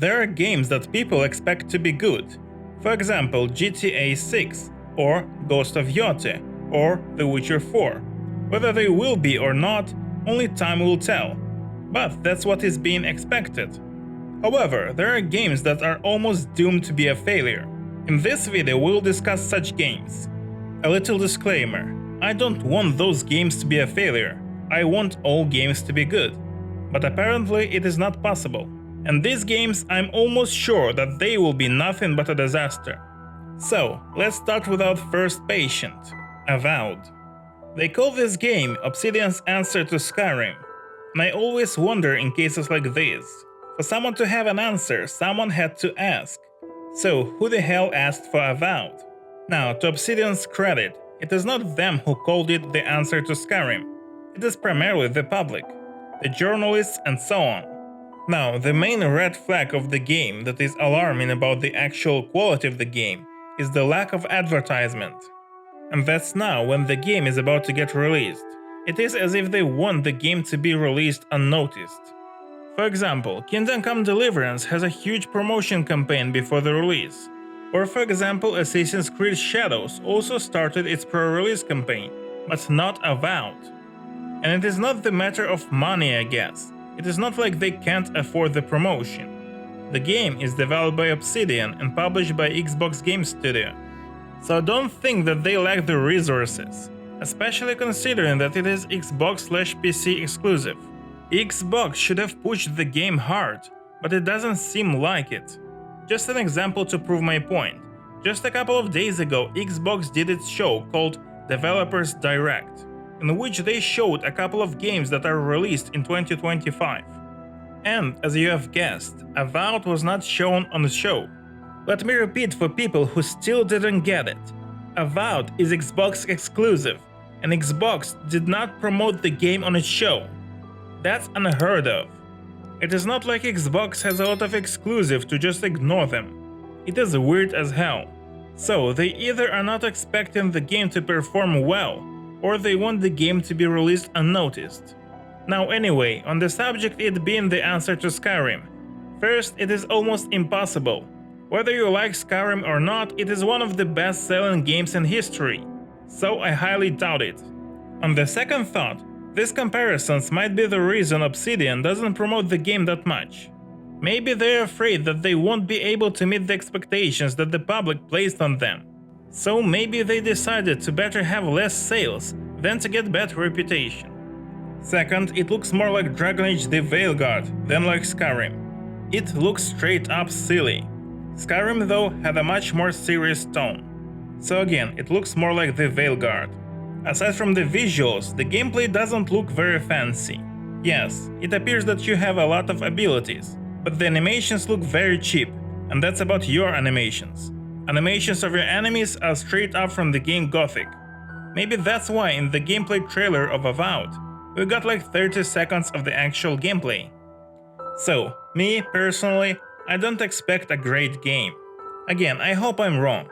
There are games that people expect to be good, for example GTA 6 or Ghost of Yotze or The Witcher 4. Whether they will be or not, only time will tell, but that's what is being expected. However, there are games that are almost doomed to be a failure. In this video we'll discuss such games. A little disclaimer, I don't want those games to be a failure, I want all games to be good. But apparently it is not possible. And these games, I'm almost sure that they will be nothing but a disaster. So, let's start with our first patient, Avowed. They call this game Obsidian's answer to Skyrim. And I always wonder in cases like this, for someone to have an answer, someone had to ask. So, who the hell asked for Avowed? Now, to Obsidian's credit, it is not them who called it the answer to Skyrim. It is primarily the public, the journalists and so on. Now, the main red flag of the game that is alarming about the actual quality of the game is the lack of advertisement. And that's now when the game is about to get released. It is as if they want the game to be released unnoticed. For example, Kingdom Come Deliverance has a huge promotion campaign before the release. Or for example, Assassin's Creed Shadows also started its pre-release campaign, but not Avowed. And it is not the matter of money, I guess. It is not like they can't afford the promotion. The game is developed by Obsidian and published by Xbox Game Studio. So don't think that they lack the resources, especially considering that it is Xbox/PC exclusive. Xbox should have pushed the game hard, but it doesn't seem like it. Just an example to prove my point. Just a couple of days ago, Xbox did its show called Developers Direct, in which they showed a couple of games that are released in 2025. And, as you have guessed, Avowed was not shown on the show. Let me repeat for people who still didn't get it. Avowed is Xbox exclusive, and Xbox did not promote the game on its show. That's unheard of. It is not like Xbox has a lot of exclusive to just ignore them. It is weird as hell. So they either are not expecting the game to perform well, or they want the game to be released unnoticed. Now anyway, on the subject it being the answer to Skyrim. First, it is almost impossible. Whether you like Skyrim or not, it is one of the best-selling games in history, so I highly doubt it. On the second thought, these comparisons might be the reason Obsidian doesn't promote the game that much. Maybe they're afraid that they won't be able to meet the expectations that the public placed on them. So maybe they decided to better have less sales than to get better reputation. Second, it looks more like Dragon Age the Veilguard than like Skyrim. It looks straight up silly. Skyrim though had a much more serious tone. So again, it looks more like the Veilguard. Aside from the visuals, the gameplay doesn't look very fancy. Yes, it appears that you have a lot of abilities, but the animations look very cheap, and that's about your animations. Animations of your enemies are straight up from the game Gothic. Maybe that's why in the gameplay trailer of Avowed, we got like 30 seconds of the actual gameplay. So, me personally, I don't expect a great game. Again, I hope I'm wrong.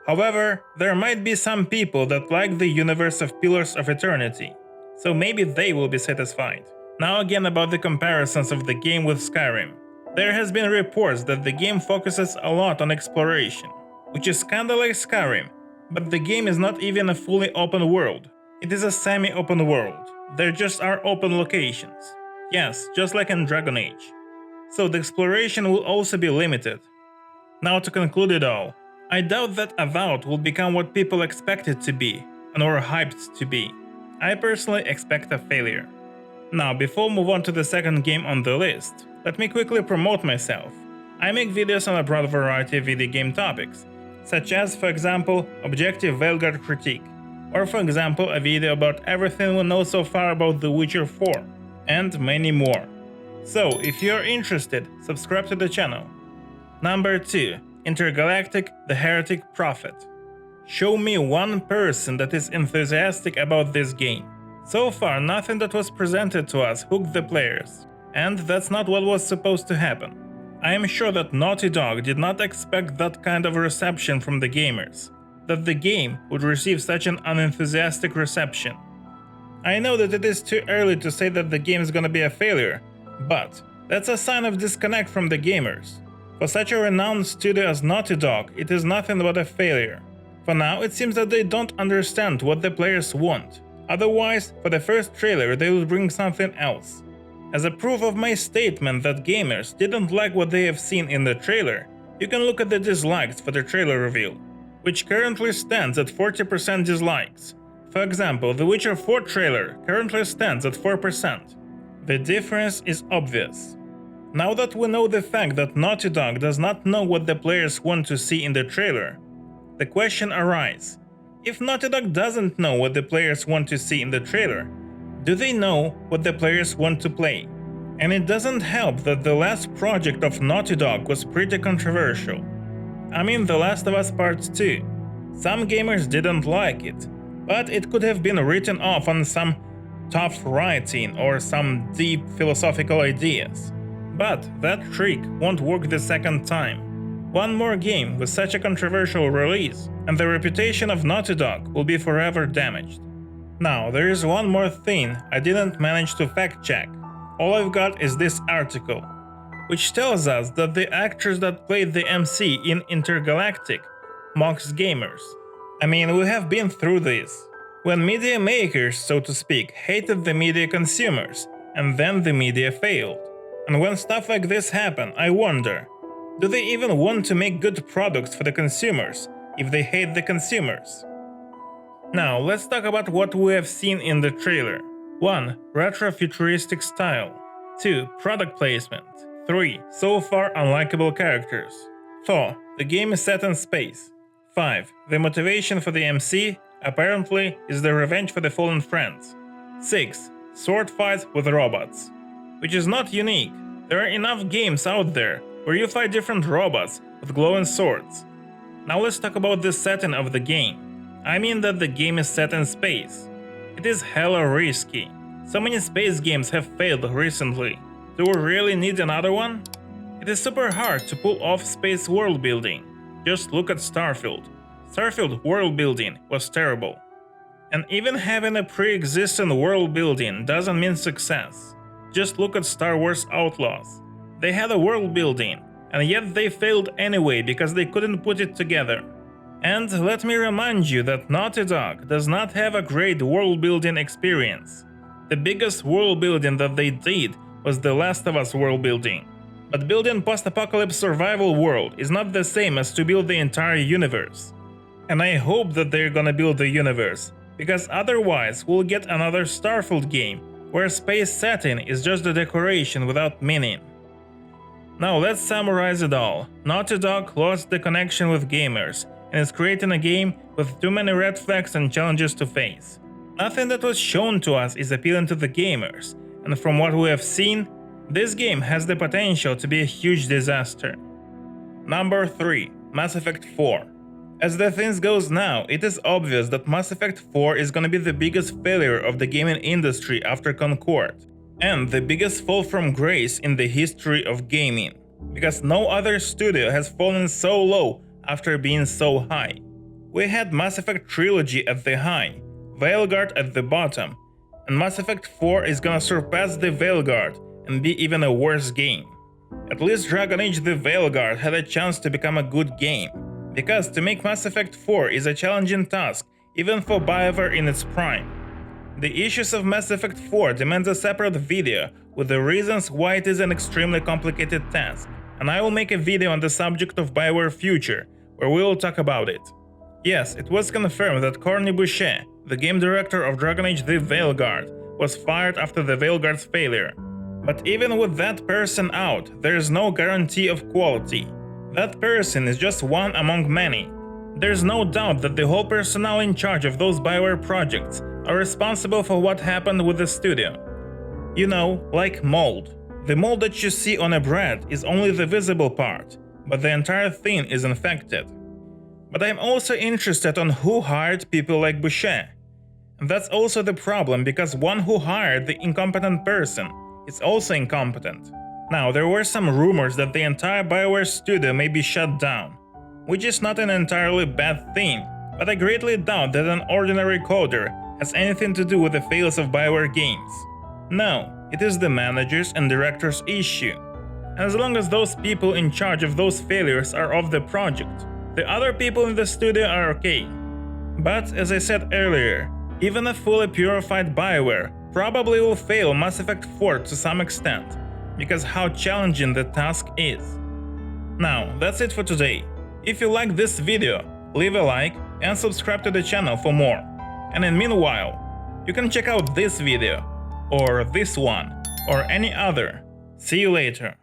However, there might be some people that like the universe of Pillars of Eternity, so maybe they will be satisfied. Now again about the comparisons of the game with Skyrim. There has been reports that the game focuses a lot on exploration, which is kinda like Skyrim, but the game is not even a fully open world. It is a semi-open world. There just are open locations. Yes, just like in Dragon Age. So the exploration will also be limited. Now to conclude it all, I doubt that Avowed will become what people expect it to be, and were hyped to be. I personally expect a failure. Now, before we move on to the second game on the list, let me quickly promote myself. I make videos on a broad variety of video game topics, such as, for example, Objective Veilguard Critique, or for example a video about everything we know so far about The Witcher 4, and many more. So, if you are interested, subscribe to the channel. Number 2. Intergalactic The Heretic Prophet. Show me one person that is enthusiastic about this game. So far, nothing that was presented to us hooked the players, and that's not what was supposed to happen. I am sure that Naughty Dog did not expect that kind of reception from the gamers, that the game would receive such an unenthusiastic reception. I know that it is too early to say that the game is gonna be a failure, but that's a sign of disconnect from the gamers. For such a renowned studio as Naughty Dog, it is nothing but a failure. For now, it seems that they don't understand what the players want. Otherwise, for the first trailer they will bring something else. As a proof of my statement that gamers didn't like what they have seen in the trailer, you can look at the dislikes for the trailer reveal, which currently stands at 40% dislikes. For example, The Witcher 4 trailer currently stands at 4%. The difference is obvious. Now that we know the fact that Naughty Dog does not know what the players want to see in the trailer, the question arises: if Naughty Dog doesn't know what the players want to see in the trailer, do they know what the players want to play? And it doesn't help that the last project of Naughty Dog was pretty controversial. I mean The Last of Us Part 2. Some gamers didn't like it, but it could have been written off on some tough writing or some deep philosophical ideas. But that trick won't work the second time. One more game with such a controversial release, and the reputation of Naughty Dog will be forever damaged. Now, there is one more thing I didn't manage to fact check. All I've got is this article, which tells us that the actress that played the MC in Intergalactic mocks gamers. I mean, we have been through this. When media makers, so to speak, hated the media consumers, and then the media failed. And when stuff like this happen, I wonder, do they even want to make good products for the consumers if they hate the consumers? Now, let's talk about what we have seen in the trailer. 1. Retro-futuristic style. 2. Product placement. 3. So far unlikable characters. 4. The game is set in space. 5. The motivation for the MC, apparently, is the revenge for the fallen friends. 6. Sword fights with robots. Which is not unique. There are enough games out there where you fight different robots with glowing swords. Now let's talk about the setting of the game. I mean that the game is set in space. It is hella risky. So many space games have failed recently. Do we really need another one? It is super hard to pull off space world building. Just look at Starfield. Starfield world building was terrible. And even having a pre-existing world building doesn't mean success. Just look at Star Wars Outlaws. They had a world building, and yet they failed anyway because they couldn't put it together. And let me remind you that Naughty Dog does not have a great world building experience. The biggest world building that they did was The Last of Us world building. But building post-apocalypse survival world is not the same as to build the entire universe. And I hope that they're gonna build the universe, because otherwise we'll get another Starfield game where space setting is just a decoration without meaning. Now let's summarize it all. Naughty Dog lost the connection with gamers and is creating a game with too many red flags and challenges to face. Nothing that was shown to us is appealing to the gamers, and from what we have seen, this game has the potential to be a huge disaster. Number 3. Mass Effect 4. As the things goes now, it is obvious that Mass Effect 4 is gonna be the biggest failure of the gaming industry after Concord, and the biggest fall from grace in the history of gaming, because no other studio has fallen so low after being so high. We had Mass Effect Trilogy at the high, Veilguard at the bottom, and Mass Effect 4 is gonna surpass the Veilguard and be even a worse game. At least Dragon Age the Veilguard had a chance to become a good game, because to make Mass Effect 4 is a challenging task even for BioWare in its prime. The issues of Mass Effect 4 demands a separate video with the reasons why it is an extremely complicated task, and I will make a video on the subject of BioWare Future, where we will talk about it. Yes, it was confirmed that Corny Boucher, the game director of Dragon Age the Veilguard, was fired after the Veilguard's failure. But even with that person out, there is no guarantee of quality. That person is just one among many. There's no doubt that the whole personnel in charge of those BioWare projects are responsible for what happened with the studio. You know, like mold. The mold that you see on a bread is only the visible part, but the entire thing is infected. But I'm also interested on who hired people like Boucher. And that's also the problem, because one who hired the incompetent person is also incompetent. Now, there were some rumors that the entire BioWare studio may be shut down, which is not an entirely bad thing, but I greatly doubt that an ordinary coder has anything to do with the fails of BioWare games. No, it is the managers and directors' issue. as long as those people in charge of those failures are of the project. The other people in the studio are okay. But as I said earlier, even a fully purified BioWare probably will fail Mass Effect 4 to some extent, because how challenging the task is. Now, that's it for today. If you liked this video, leave a like and subscribe to the channel for more. And in meanwhile, you can check out this video, or this one, or any other. See you later.